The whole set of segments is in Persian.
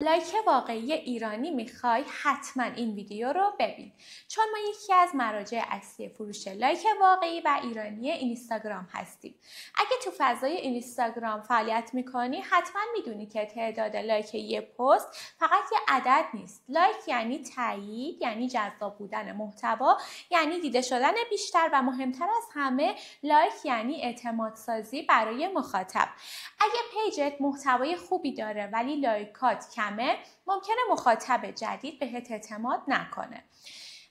لایک واقعی ایرانی میخوای حتما این ویدیو رو ببین، چون ما یکی از مراجع اصلی فروش لایک واقعی و ایرانی اینستاگرام هستیم. اگه تو فضای اینستاگرام فعالیت میکنی حتما میدونی که تعداد لایک یه پست فقط یه عدد نیست. لایک یعنی تایید، یعنی جذاب بودن محتوا، یعنی دیده شدن بیشتر و مهمتر از همه لایک یعنی اعتماد سازی برای مخاطب. اگه پیجت محتوای خوبی داره ولی لایکات کمه، ممکنه مخاطب جدید بهت اعتماد نکنه.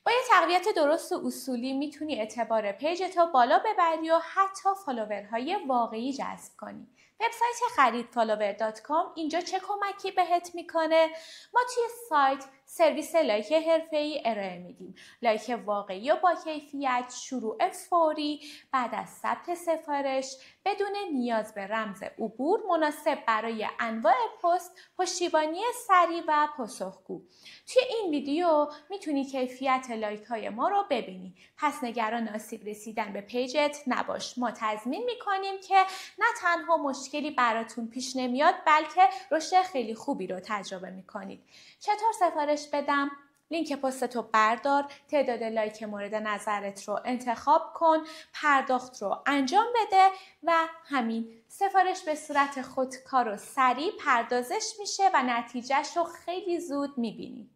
با یه تقویت درست و اصولی میتونی اعتبار پیجت رو بالا ببری و حتی فالوورهای واقعی جذب کنی. وبسایت خریدفالوور.com اینجا چه کمکی بهت میکنه؟ ما توی سایت سرویس لایک حرفه‌ای ارائه میدیم. لایک واقعی و با کیفیت، شروع فوری بعد از ثبت سفارش، بدون نیاز به رمز عبور، مناسب برای انواع پست، پشتیبانی سریع و پاسخگو. توی این ویدیو میتونی کیفیت لایک های ما رو ببینی. پس نگران آسیب رسیدن به پیجت نباش. ما تضمین میکنیم که نه تنها مشکلی براتون پیش نمیاد، بلکه رشد خیلی خوبی رو تجربه میکنید. چطور سفارش بدم؟ لینک پستتو بردار، تعداد لایک مورد نظرت رو انتخاب کن، پرداخت رو انجام بده و همین. سفارش به صورت خودکار و سریع پردازش میشه و نتیجهش رو خیلی زود میبینی.